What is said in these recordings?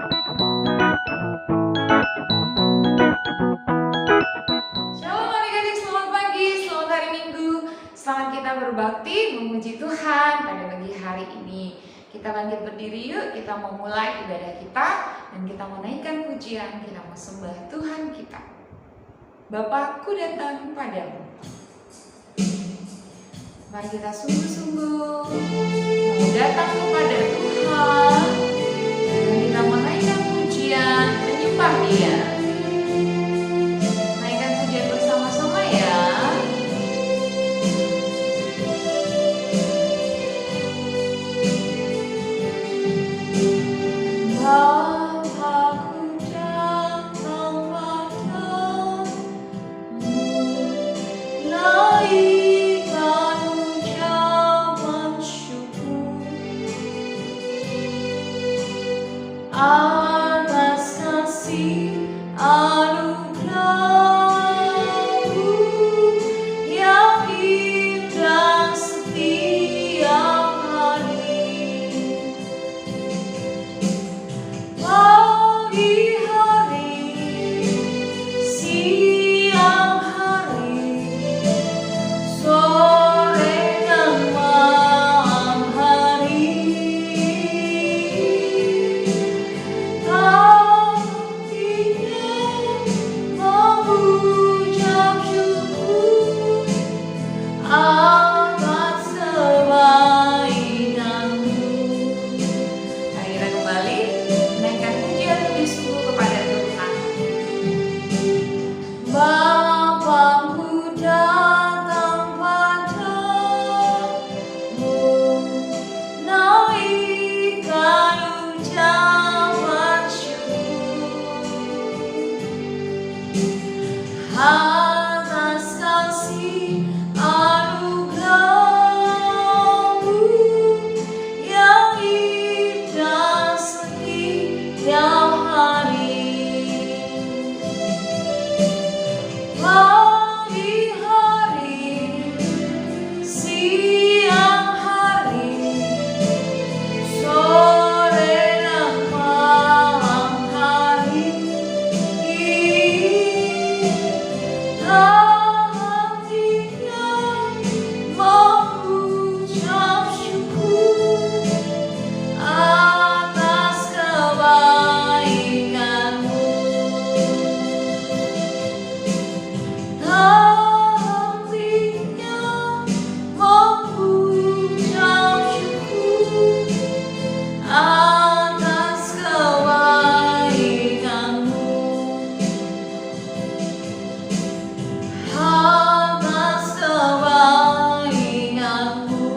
Shalom adik-adik, selamat pagi, selamat hari Minggu. Selamat kita berbakti, memuji Tuhan pada pagi hari ini. Kita bangkit berdiri yuk, kita mau mulai ibadah kita dan kita menaikkan pujian, kita mau sembah Tuhan kita. Bapakku datang padamu. Mari kita sungguh-sungguh mau datang kepada Tuhan dan kita menaikkan pujian, menyembah Dia. Naikkan pujian bersama-sama ya. Bapakku datang padamu, naikkan ucapan syukur atas kasih anugerah-Mu yang indah setiap hari. Pagi hari, siang hari, sore dan malam hari, tantinya mengucap syukur atas kebaikan-Mu. Mari kita kembali menaikkan pujian lebih sungguh kepada Tuhan. Bapakku datang padamu, naikkan ucapan syukur atas kasih anugerah-Mu yang indah setiap hari. Pagi hari, siang hari, sore dan malam hari, hatinya mengucap syukur atas kebaikan-Mu. Hatinya mengucap syukur atas kebaikan-Mu. Atas kebaikan-Mu.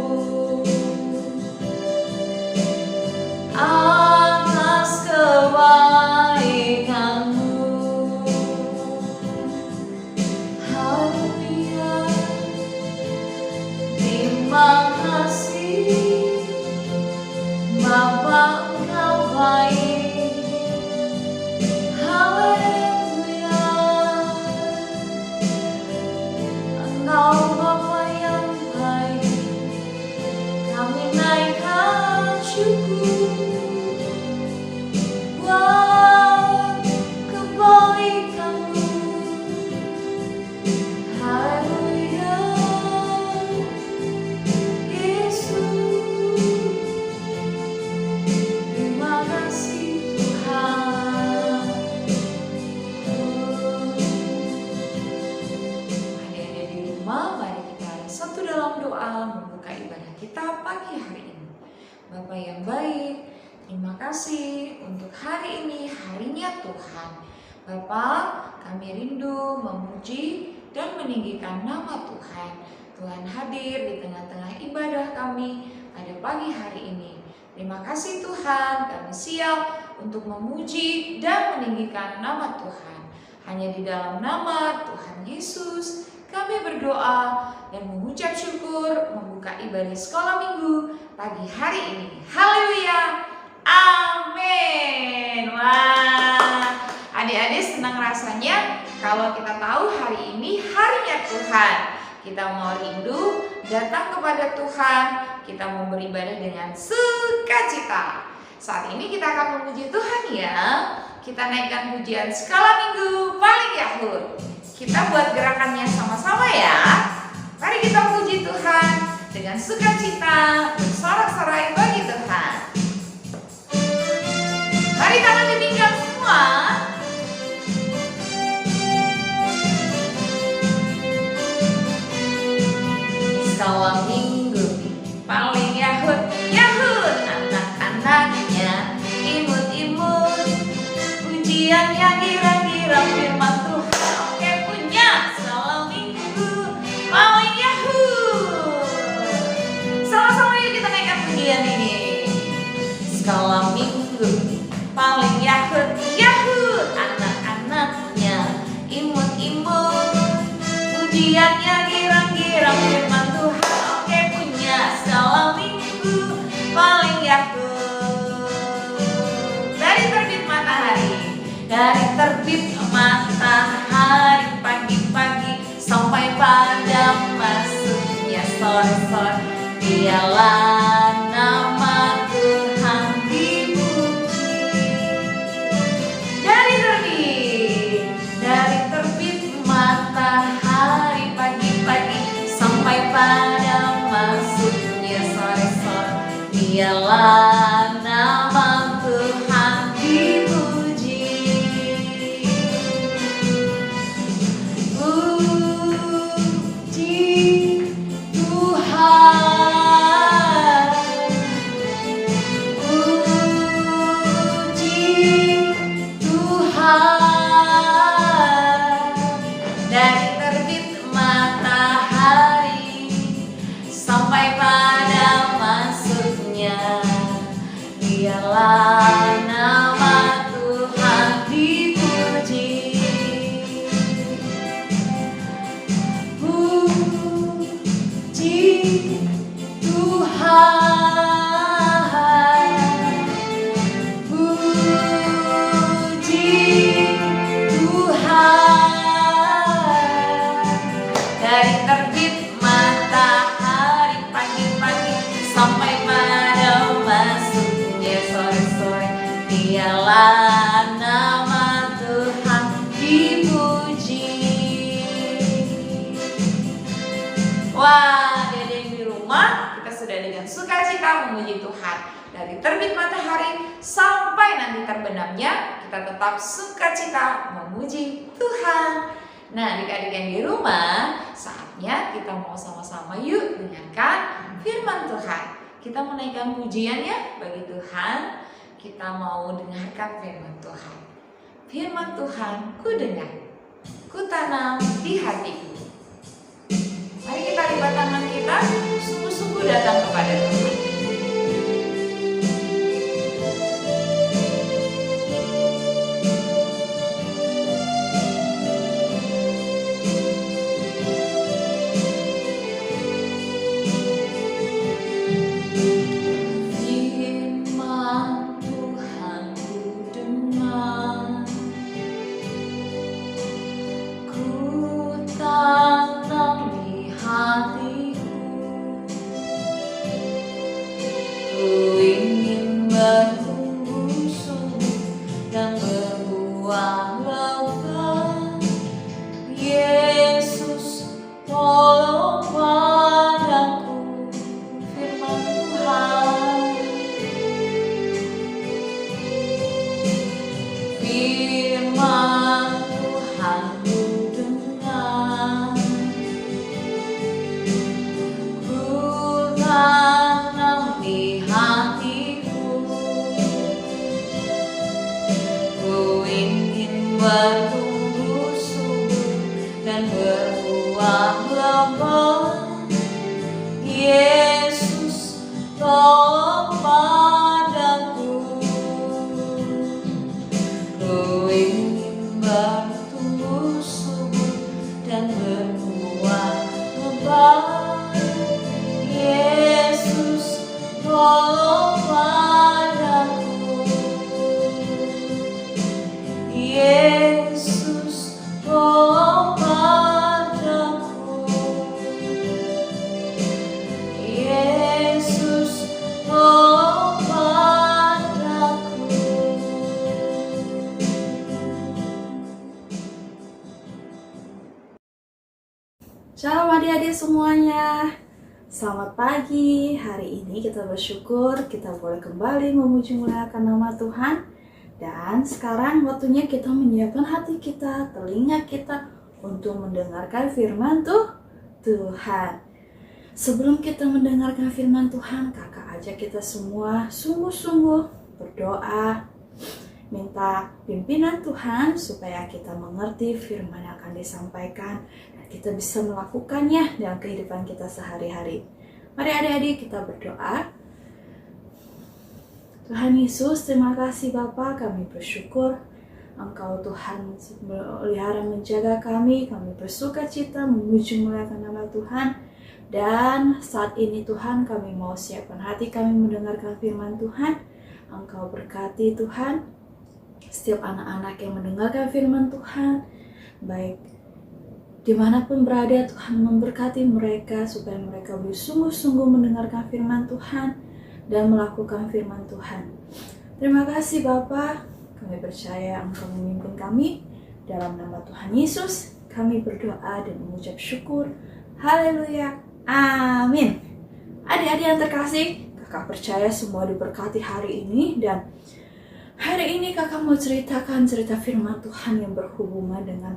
Atas kebaikan-Mu. Haleluya. Terima kasih Bapa, Engkau baik. Haleluya. Engkau Bapa yang baik. Kami naikkan syukur buat kebaikan-Mu. Haleluya. Yesus, terima kasih Tuhan. Adik-adik di rumah, mari kita satu dalam doa membuka ibadah kita pagi hari ini. Bapa yang baik, terima kasih untuk hari ini, harinya Tuhan. Bapa, kami rindu memuji dan meninggikan nama Tuhan. Tuhan hadir di tengah-tengah ibadah kami pada pagi hari ini. Terima kasih Tuhan, kami siap untuk memuji dan meninggikan nama Tuhan. Hanya di dalam nama Tuhan Yesus kami berdoa dan mengucap syukur membuka ibadah sekolah minggu pagi hari ini. Haleluya. Amin. Wah, adik-adik senang rasanya kalau kita tahu hari ini harinya Tuhan. Kita mau rindu datang kepada Tuhan, kita mau beribadah dengan sukacita. Saat ini kita akan memuji Tuhan ya. Kita naikkan pujian skala minggu paling Yahud. Kita buat gerakannya sama-sama ya. Mari kita puji Tuhan dengan sukacita, bersorak-sorai bagi Tuhan. Mari tangan dipinggang semua. Skala minggu paling Yahud, Yahud anak-anaknya imut-imut, pujiannya girang-girang firman Tuhan. Oke, punya skala minggu paling Yahud. Sama-sama yuk kita naikkan pujian ini. Skala minggu paling Yahud, Yahud anak-anaknya imut-imut, pujiannya girang-girang firman Tuhan. Oke, punya skala minggu paling Yahud. Dari terbit matahari, dari terbit matahari pagi-pagi sampai pada masuknya sore-sore, dialah nama Tuhan dipuji. Dari terbit matahari pagi-pagi sampai pada masuknya sore-sore, dialah nama Tuhan dipuji. Puji Tuhan, puji Tuhan. Dari terbit matahari sampai pada masuknya, dialah nama Tuhan dipuji. Puji Tuhan, puji Tuhan. Dari terbit matahari pagi-pagi sampai pada masuknya sore-sore, dialah nama Tuhan dipuji. Wah, Dede di rumah kita sudah dengan sukacita memuji Tuhan. Dari terbit matahari sampai nanti terbenamnya, kita tetap sukacita memuji Tuhan. Nah, adik-adik yang di rumah, saatnya kita mau sama-sama yuk dengarkan firman Tuhan. Kita menaikkan pujiannya bagi Tuhan. Kita mau dengarkan firman Tuhan. Firman Tuhan, ku dengar, ku tanam di hatiku. Mari kita lipat tangan kita, sungguh-sungguh datang kepada Tuhan. Firman Tuhan ku dengar, ku tanam di hatiku. Ku ingin bertumbuh subur dan berbuah lebat. Yesus, tolong padaku, firman Tuhan. Firman Tuhan ku dengar, ku tanam di hatiku. Ku ingin bertumbuh subur dan berbuah lebat. Yesus, tolong padaku. Ku ingin bertumbuh subur dan berbuah lebat. Yesus, tolong padaku. Yesus, Shalom adik-adik semuanya. Selamat pagi. Hari ini kita bersyukur kita boleh kembali memuji muliakan nama Tuhan. Dan sekarang waktunya kita menyiapkan hati kita, telinga kita untuk mendengarkan firman Tuhan. Sebelum kita mendengarkan firman Tuhan, kakak ajak kita semua sungguh-sungguh berdoa, minta pimpinan Tuhan supaya kita mengerti firman yang akan disampaikan dan kita bisa melakukannya dalam kehidupan kita sehari-hari. Mari adik-adik kita berdoa. Tuhan Yesus, terima kasih Bapa, kami bersyukur Engkau Tuhan melihara menjaga kami bersuka cita memuji muliakan nama Tuhan. Dan saat ini Tuhan kami mau siapkan hati kami mendengarkan firman Tuhan. Engkau berkati Tuhan setiap anak-anak yang mendengarkan firman Tuhan, baik dimanapun berada, Tuhan memberkati mereka supaya mereka boleh sungguh-sungguh mendengarkan firman Tuhan dan melakukan firman Tuhan. Terima kasih Bapa, kami percaya Engkau memimpin kami. Dalam nama Tuhan Yesus kami berdoa dan mengucap syukur. Haleluya, amin. Adik-adik yang terkasih, kakak percaya semua diberkati hari ini. Dan hari ini kakak mau ceritakan cerita firman Tuhan yang berhubungan dengan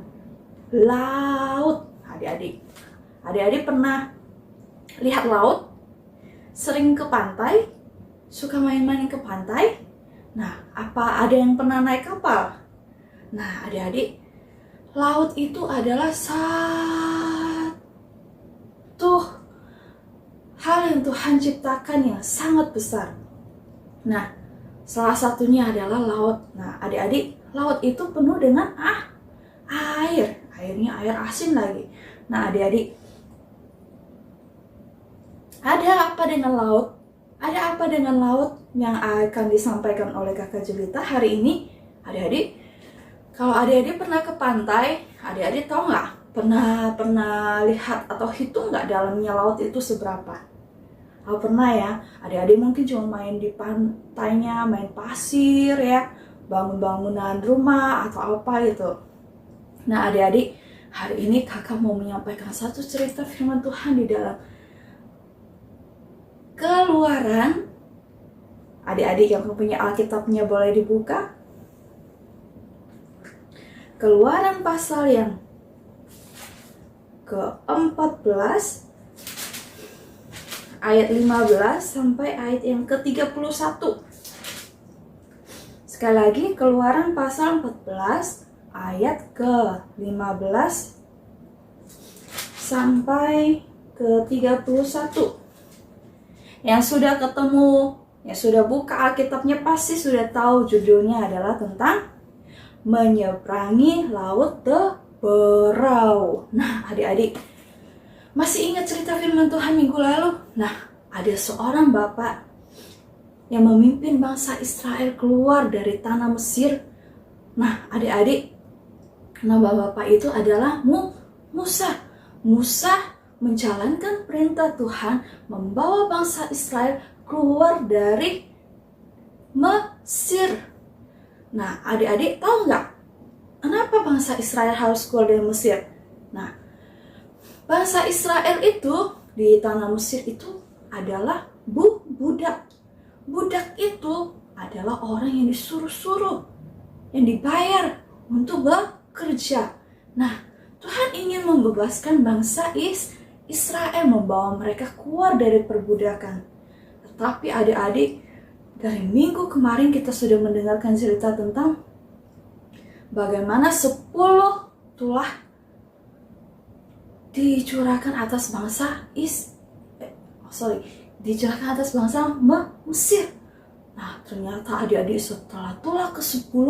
laut. Adik-adik pernah lihat laut? Sering ke pantai? Suka main-main ke pantai? Nah, apa ada yang pernah naik kapal? Nah, adik-adik, laut itu adalah satu hal yang Tuhan ciptakan yang sangat besar. Nah, salah satunya adalah laut. Nah, adik-adik, laut itu penuh dengan air. Airnya air asin lagi. Nah, adik-adik, ada apa dengan laut? Ada apa dengan laut yang akan disampaikan oleh kakak Jelita hari ini? Adik-adik, kalau adik-adik pernah ke pantai, adik-adik tahu nggak? Pernah lihat atau hitung nggak dalamnya laut itu seberapa? Kalau pernah ya, adik-adik mungkin cuma main di pantainya, main pasir ya, bangun-bangunan rumah atau apa gitu. Nah adik-adik, hari ini kakak mau menyampaikan satu cerita firman Tuhan di dalam Keluaran. Adik-adik yang punya Alkitabnya boleh dibuka. Keluaran pasal yang ke-14 ayat 15 sampai ayat yang ke-31. Sekali lagi, Keluaran pasal 14 ayat ke-15 sampai ke-31. Yang sudah ketemu, yang sudah buka Alkitabnya pasti sudah tahu judulnya adalah tentang menyeberangi laut Teberau. Nah, adik-adik masih ingat cerita firman Tuhan minggu lalu? Nah, ada seorang bapak yang memimpin bangsa Israel keluar dari tanah Mesir. Nah, adik-adik, nama bapak itu adalah Musa. Musa menjalankan perintah Tuhan membawa bangsa Israel keluar dari Mesir. Nah, adik-adik tahu nggak kenapa bangsa Israel harus keluar dari Mesir? Nah, bangsa Israel itu di tanah Mesir itu adalah budak. Budak itu adalah orang yang disuruh-suruh, yang dibayar untuk bekerja. Nah, Tuhan ingin membebaskan bangsa Israel, membawa mereka keluar dari perbudakan. Tetapi adik-adik, dari minggu kemarin kita sudah mendengarkan cerita tentang bagaimana 10 tulah dicurahkan atas bangsa Mesir. Nah, ternyata adik-adik setelah tulah ke-10,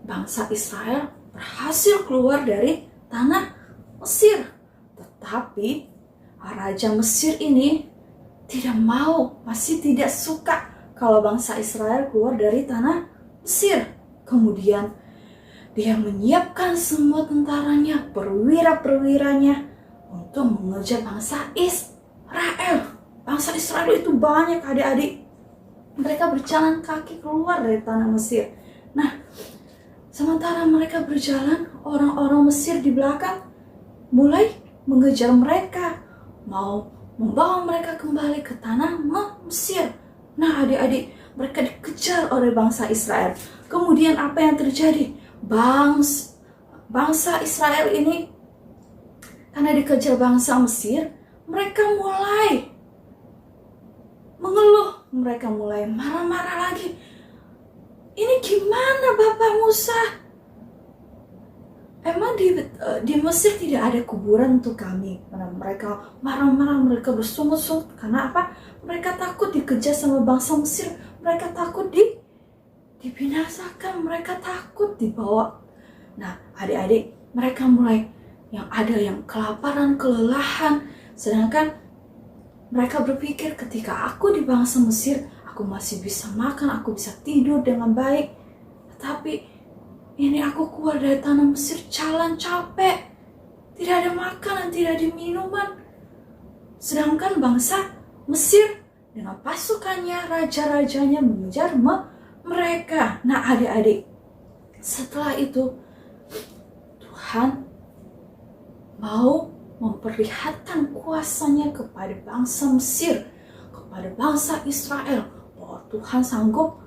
bangsa Israel berhasil keluar dari tanah Mesir. Tetapi Raja Mesir ini masih tidak suka kalau bangsa Israel keluar dari tanah Mesir. Kemudian dia menyiapkan semua tentaranya, perwira-perwiranya untuk mengejar bangsa Israel. Bangsa Israel itu banyak adik-adik. Mereka berjalan kaki keluar dari tanah Mesir. Nah, sementara mereka berjalan, orang-orang Mesir di belakang mulai mengejar mereka, mau membawa mereka kembali ke tanah Mesir. Nah adik-adik, mereka dikejar oleh bangsa Israel. Kemudian apa yang terjadi? Bangsa Israel ini karena dikejar bangsa Mesir, mereka mulai mengeluh, mereka mulai marah-marah lagi. Ini gimana Bapak Musa? Emang di Mesir tidak ada kuburan untuk kami? Karena mereka marah-marah, mereka bersungut-sungut. Karena apa? Mereka takut dikejar sama bangsa Mesir. Mereka takut dibinasakan. Mereka takut dibawa. Nah, adik-adik, mereka mulai ada yang kelaparan, kelelahan. Sedangkan mereka berpikir ketika aku di bangsa Mesir, aku masih bisa makan, aku bisa tidur dengan baik. Tapi ini aku keluar dari tanah Mesir, jalan capek. Tidak ada makanan, tidak ada minuman. Sedangkan bangsa Mesir dengan pasukannya, raja-rajanya mengejar mereka. Nah adik-adik, setelah itu Tuhan mau memperlihatkan kuasanya kepada bangsa Mesir, kepada bangsa Israel, bahwa Tuhan sanggup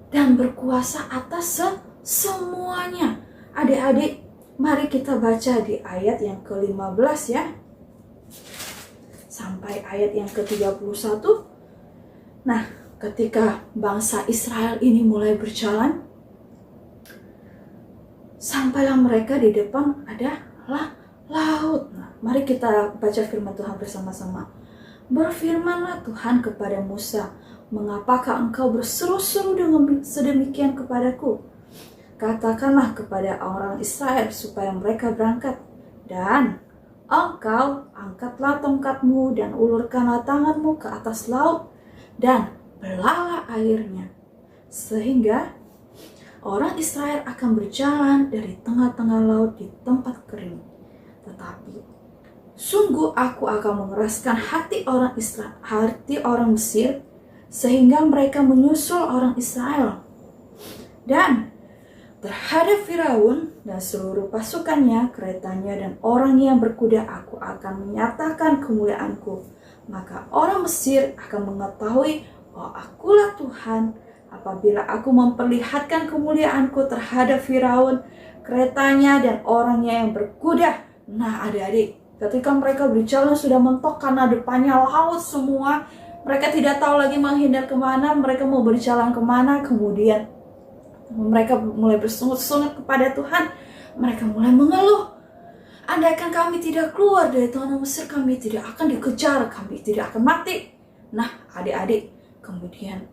dan berkuasa atas semuanya. Adik-adik, mari kita baca di ayat yang ke-15 ya, sampai ayat yang ke-31. Nah, ketika bangsa Israel ini mulai berjalan, sampailah mereka di depan adalah laut. Nah, mari kita baca firman Tuhan bersama-sama. Berfirmanlah Tuhan kepada Musa, mengapakah engkau berseru-seru dengan sedemikian kepadaku? Katakanlah kepada orang Israel supaya mereka berangkat. Dan engkau angkatlah tongkatmu dan ulurkanlah tanganmu ke atas laut dan belalah airnya. Sehingga orang Israel akan berjalan dari tengah-tengah laut di tempat kering. Tetapi sungguh aku akan mengeraskan hati orang Mesir, sehingga mereka menyusul orang Israel. Dan terhadap Firaun dan seluruh pasukannya, keretanya dan orang yang berkuda, aku akan menyatakan kemuliaanku. Maka orang Mesir akan mengetahui bahwa akulah Tuhan apabila aku memperlihatkan kemuliaanku terhadap Firaun, keretanya dan orangnya yang berkuda. Nah adik-adik, ketika mereka berjalan sudah mentok karena depannya laut semua, mereka tidak tahu lagi menghindar kemana, mereka mau berjalan kemana. Kemudian mereka mulai bersungut-sungut kepada Tuhan. Mereka mulai mengeluh, andaikan kami tidak keluar dari tanah Mesir, kami tidak akan dikejar, kami tidak akan mati. Nah adik-adik, kemudian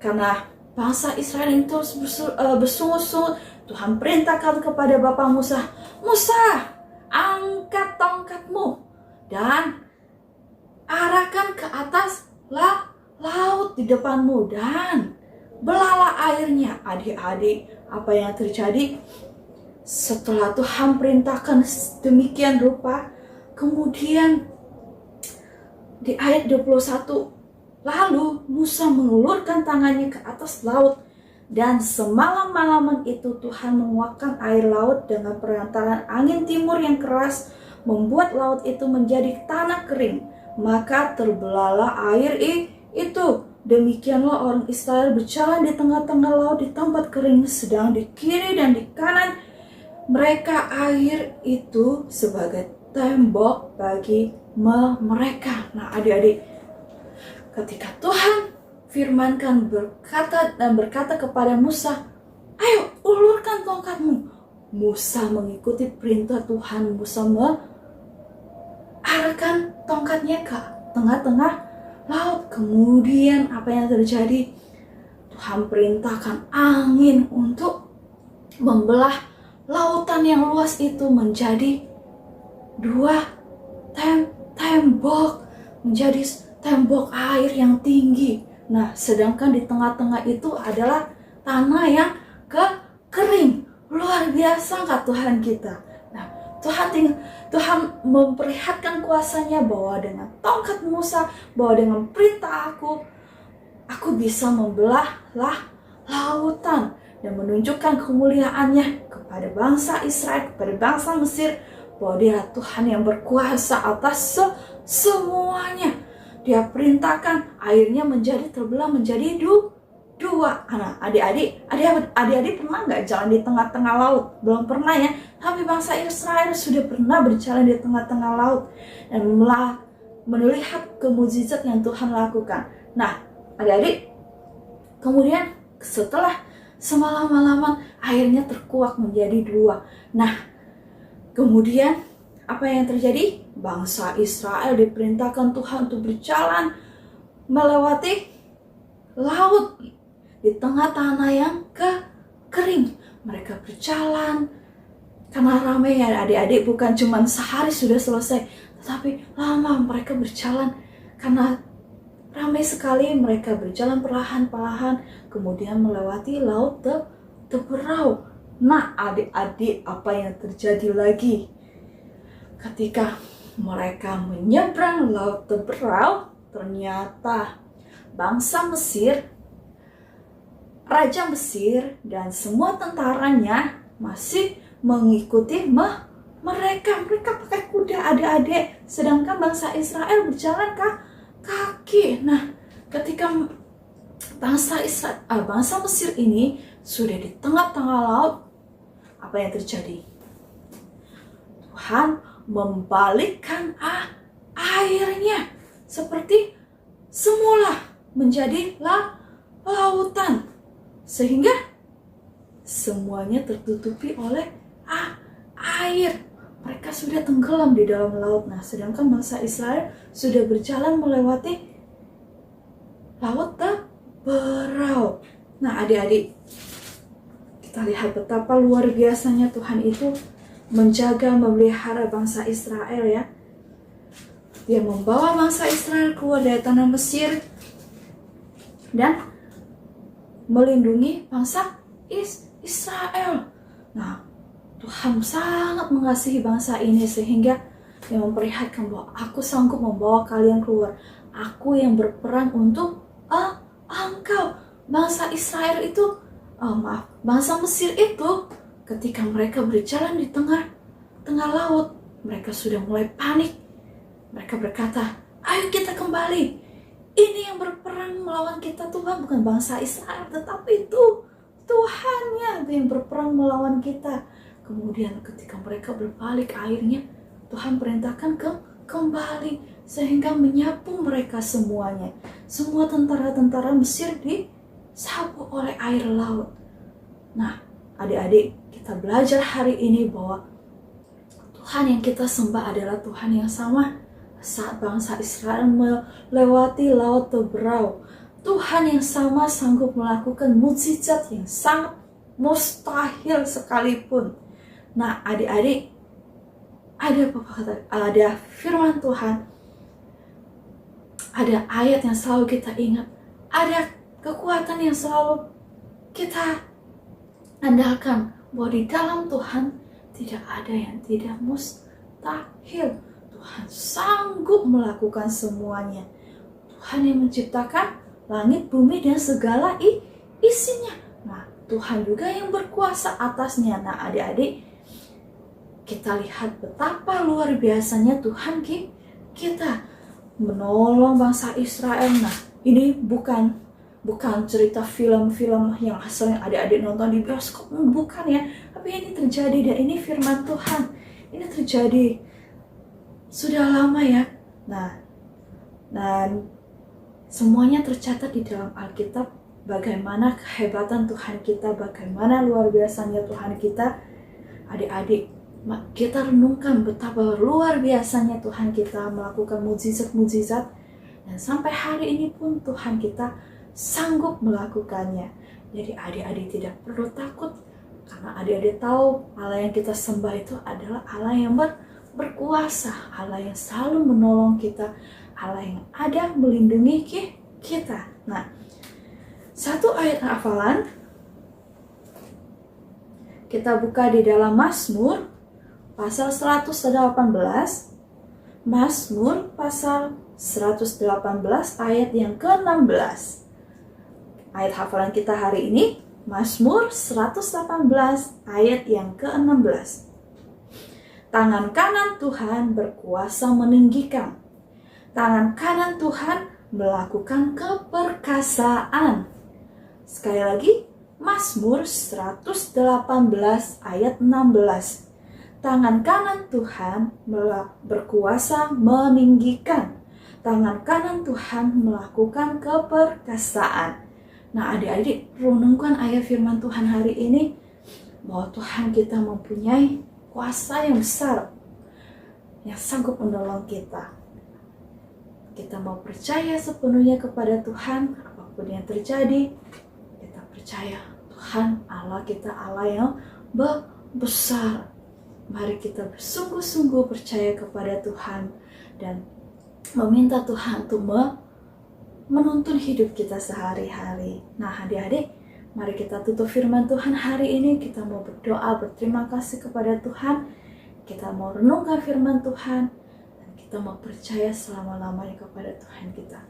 karena bangsa Israel itu terus bersungut-sungut, Tuhan perintahkan kepada Bapak Musa, Musa, angkat tongkatmu dan arahkan ke atas laut di depanmu dan belalah airnya. Adik-adik, apa yang terjadi? Setelah Tuhan perintahkan demikian rupa, kemudian di ayat 21, lalu Musa mengulurkan tangannya ke atas laut, dan semalam-malaman itu Tuhan menguakkan air laut dengan perantaran angin timur yang keras, membuat laut itu menjadi tanah kering. Maka terbelahlah air itu. Demikianlah orang Israel berjalan di tengah-tengah laut di tempat kering, sedang di kiri dan di kanan mereka air itu sebagai tembok bagi mereka. Nah adik-adik, ketika Tuhan firmankan berkata kepada Musa, ayo ulurkan tongkatmu. Musa mengikuti perintah Tuhan. Musa mengarahkan tongkatnya ke tengah-tengah laut. Kemudian apa yang terjadi? Tuhan perintahkan angin untuk membelah lautan yang luas itu menjadi dua tembok, menjadi tembok air yang tinggi. Nah, sedangkan di tengah-tengah itu adalah tanah yang kering. Luar biasa nggak Tuhan kita? Nah, Tuhan memperlihatkan kuasanya bahwa dengan tongkat Musa, bahwa dengan perintah aku bisa membelah lautan dan menunjukkan kemuliaannya kepada bangsa Israel, kepada bangsa Mesir, bahwa Dia Tuhan yang berkuasa atas semuanya. Dia perintahkan airnya menjadi terbelah menjadi dua. Nah, adik-adik pernah nggak jalan di tengah-tengah laut? Belum pernah ya. Tapi bangsa Israel sudah pernah berjalan di tengah-tengah laut dan melihat kemujizat yang Tuhan lakukan. Nah, adik-adik, kemudian setelah semalam-malaman airnya terkuak menjadi dua. Nah, kemudian apa yang terjadi? Bangsa Israel diperintahkan Tuhan untuk berjalan melewati laut di tengah tanah yang kering. Mereka berjalan karena ramai ya adik-adik, bukan cuma sehari sudah selesai, tetapi lama mereka berjalan karena ramai sekali. Mereka berjalan perlahan-lahan kemudian melewati laut Teberau. Nah, adik-adik, apa yang terjadi lagi? Ketika mereka menyeberang laut Teberau, ternyata bangsa Mesir, Raja Mesir dan semua tentaranya masih mengikuti mereka. Mereka pakai kuda adik-adik, sedangkan bangsa Israel berjalan kaki. Nah, ketika bangsa Mesir ini sudah di tengah-tengah laut, apa yang terjadi? Tuhan membalikkan airnya seperti semula menjadi lautan, sehingga semuanya tertutupi oleh air. Mereka sudah tenggelam di dalam laut. Nah, sedangkan bangsa Israel sudah berjalan melewati laut Teberau. Nah, adik-adik, kita lihat betapa luar biasanya Tuhan itu menjaga, memelihara bangsa Israel ya. Dia membawa bangsa Israel keluar dari tanah Mesir dan melindungi bangsa Israel. Nah, Tuhan sangat mengasihi bangsa ini sehingga Dia memperlihatkan bahwa aku sanggup membawa kalian keluar. Aku yang berperang untuk engkau. Bangsa Israel itu, bangsa Mesir itu, ketika mereka berjalan di tengah laut, mereka sudah mulai panik. Mereka berkata, ayo kita kembali. Ini yang berperang melawan kita Tuhan, bukan bangsa Israel, tetapi itu Tuhannya yang berperang melawan kita. Kemudian ketika mereka berbalik, airnya Tuhan perintahkan kembali sehingga menyapu mereka semuanya. Semua tentara-tentara Mesir disapu oleh air laut. Nah, adik-adik, kita belajar hari ini bahwa Tuhan yang kita sembah adalah Tuhan yang sama. Saat bangsa Israel melewati laut Teberau, Tuhan yang sama sanggup melakukan mukjizat yang sangat mustahil sekalipun. Nah, adik-adik, ada firman Tuhan, ada ayat yang selalu kita ingat, ada kekuatan yang selalu kita andalkan, bahwa di dalam Tuhan tidak ada yang tidak mustahil. Tuhan sanggup melakukan semuanya. Tuhan yang menciptakan langit, bumi, dan segala isinya. Nah, Tuhan juga yang berkuasa atasnya. Nah, adik-adik, kita lihat betapa luar biasanya Tuhan kita menolong bangsa Israel. Nah, ini bukan cerita film-film yang sering adik-adik nonton di bioskop, bukan ya. Tapi ini terjadi dan ini firman Tuhan. Ini terjadi sudah lama ya. Nah, dan semuanya tercatat di dalam Alkitab, bagaimana kehebatan Tuhan kita, bagaimana luar biasanya Tuhan kita. Adik-adik, kita renungkan betapa luar biasanya Tuhan kita melakukan mukjizat-mukjizat, dan sampai hari ini pun Tuhan kita sanggup melakukannya. Jadi adik-adik tidak perlu takut, karena adik-adik tahu Allah yang kita sembah itu adalah Allah yang berkuasa, Allah yang selalu menolong kita, Allah yang ada melindungi kita. Nah, satu ayat hafalan kita buka di dalam Mazmur pasal 118. Mazmur pasal 118 ayat yang ke-16. Ayat hafalan kita hari ini Mazmur 118 ayat yang ke-16. Tangan kanan Tuhan berkuasa meninggikan. Tangan kanan Tuhan melakukan keperkasaan. Sekali lagi, Mazmur 118 ayat 16. Tangan kanan Tuhan berkuasa meninggikan. Tangan kanan Tuhan melakukan keperkasaan. Nah, adik-adik, renungkan ayat firman Tuhan hari ini bahwa Tuhan kita mempunyai kuasa yang besar yang sanggup menolong kita. Kita mau percaya sepenuhnya kepada Tuhan, apapun yang terjadi, kita percaya Tuhan Allah kita Allah yang besar. Mari kita bersungguh-sungguh percaya kepada Tuhan dan meminta Tuhan untuk menuntun hidup kita sehari-hari. Nah, adik-adik, mari kita tutup firman Tuhan hari ini. Kita mau berdoa, berterima kasih kepada Tuhan. Kita mau renungkan firman Tuhan. Dan kita mau percaya selama-lamanya kepada Tuhan kita.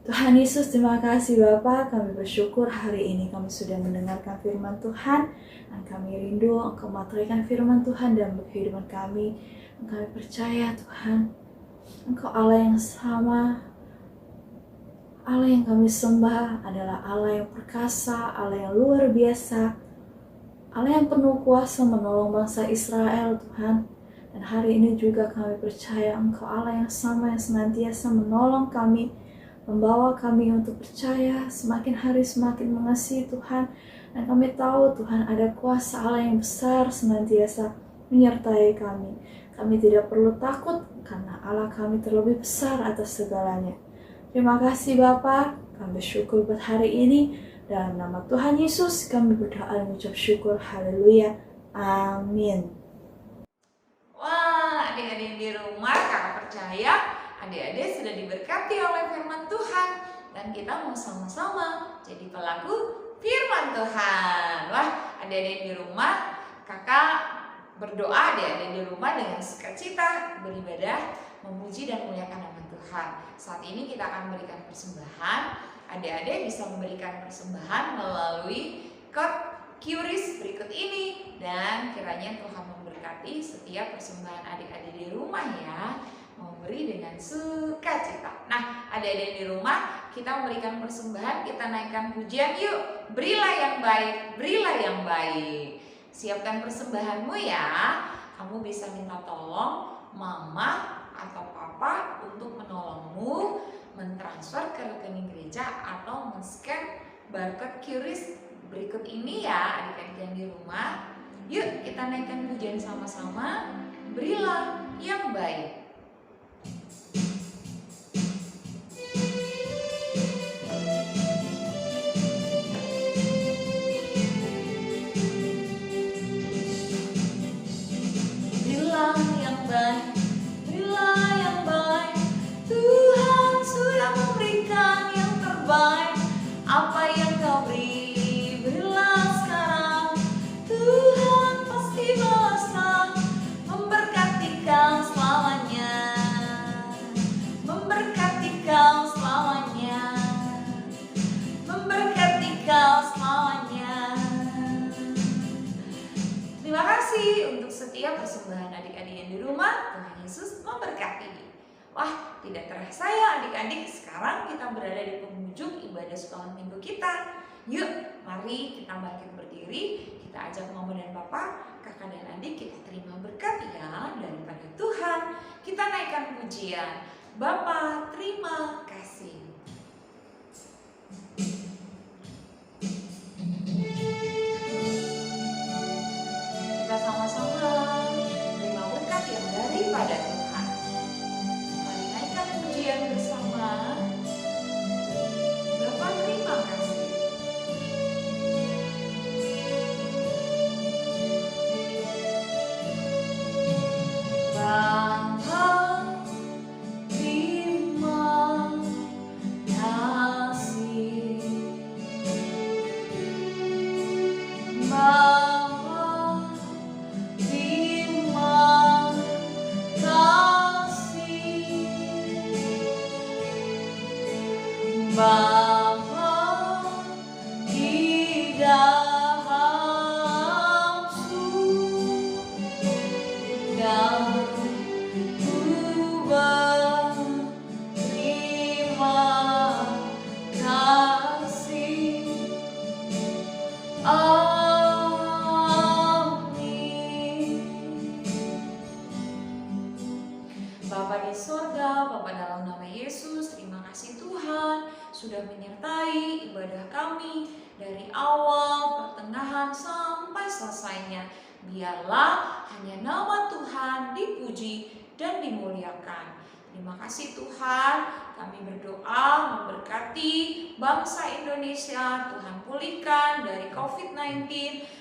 Tuhan Yesus, terima kasih Bapa. Kami bersyukur hari ini kami sudah mendengarkan firman Tuhan. Dan kami rindu Engkau materaikan firman Tuhan dalam kehidupan kami. Kami percaya Tuhan, Engkau Allah yang sama. Allah yang kami sembah adalah Allah yang perkasa, Allah yang luar biasa, Allah yang penuh kuasa menolong bangsa Israel, Tuhan. Dan hari ini juga kami percaya Engkau Allah yang sama, yang senantiasa menolong kami, membawa kami untuk percaya semakin hari semakin mengasihi Tuhan. Dan kami tahu Tuhan ada kuasa Allah yang besar senantiasa menyertai kami. Kami tidak perlu takut karena Allah kami terlebih besar atas segalanya. Terima kasih Bapa, kami bersyukur buat hari ini. Dalam nama Tuhan Yesus kami berdoa dan mengucap syukur. Haleluya. Amin. Wah, adik-adik di rumah, kakak percaya adik-adik sudah diberkati oleh firman Tuhan. Dan kita mau sama-sama jadi pelaku firman Tuhan. Wah, adik-adik di rumah, kakak berdoa adik-adik di rumah dengan sukacita, beribadah, memuji dan memuliakan nama Tuhan. Saat ini kita akan memberikan persembahan. Adik-adik bisa memberikan persembahan melalui kode QRIS berikut ini. Dan kiranya Tuhan memberkati setiap persembahan adik-adik di rumah ya. Memberi dengan sukacita. Nah, adik-adik di rumah, kita memberikan persembahan, kita naikkan pujian yuk. Berilah yang baik, berilah yang baik. Siapkan persembahanmu ya. Kamu bisa minta tolong mama atau papa untuk menolongmu mentransfer ke rekening gereja atau men-scan barcode QRIS berikut ini ya adik-adik yang di rumah. Yuk kita naikkan pujian sama-sama. Berilah yang baik. Apa yang kau beri, berilah sekarang. Tuhan pasti balaskan, memberkati kau selamanya, memberkati kau selamanya, memberkati kau selamanya. Terima kasih untuk setiap persembahan adik-adik yang di rumah. Tuhan Yesus memberkati. Wah, tidak terasa ya adik-adik, sekarang kita berada di penghujung ibadah sekolah minggu kita. Yuk, mari kita bangkit berdiri, kita ajak mama dan papa, kakak dan adik, kita terima berkat ya daripada Tuhan. Kita naikkan pujian. Bapa, terima kasih. Kita sama-sama terima berkat yang daripada Tuhan. Pujian bersama. Bapak terima kasih. Bapa terima kami dari awal, pertengahan, sampai selesainya. Biarlah hanya nama Tuhan dipuji dan dimuliakan. Terima kasih Tuhan, kami berdoa memberkati bangsa Indonesia, Tuhan pulihkan dari COVID-19,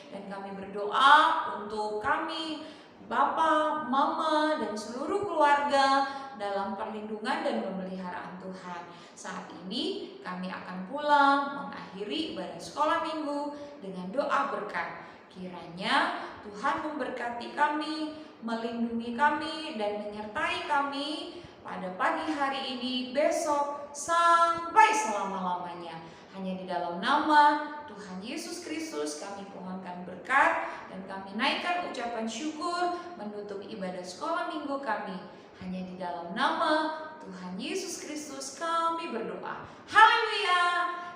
dan kami berdoa untuk kami, Bapak, Mama, dan seluruh keluarga dalam perlindungan dan pemeliharaan Tuhan. Saat ini kami akan pulang mengakhiri ibadah sekolah minggu dengan doa berkat. Kiranya Tuhan memberkati kami, melindungi kami, dan menyertai kami pada pagi hari ini, besok, sampai selama-lamanya. Hanya di dalam nama Tuhan Yesus Kristus kami pohonkan berkat dan kami naikkan ucapan syukur menutup ibadah sekolah minggu kami. Hanya di dalam nama Tuhan Yesus Kristus kami berdoa. Haleluya!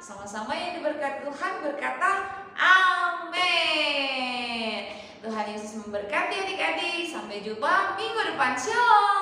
Sama-sama yang diberkati Tuhan berkata amin. Tuhan Yesus memberkati adik-adik. Sampai jumpa minggu depan. Shalom.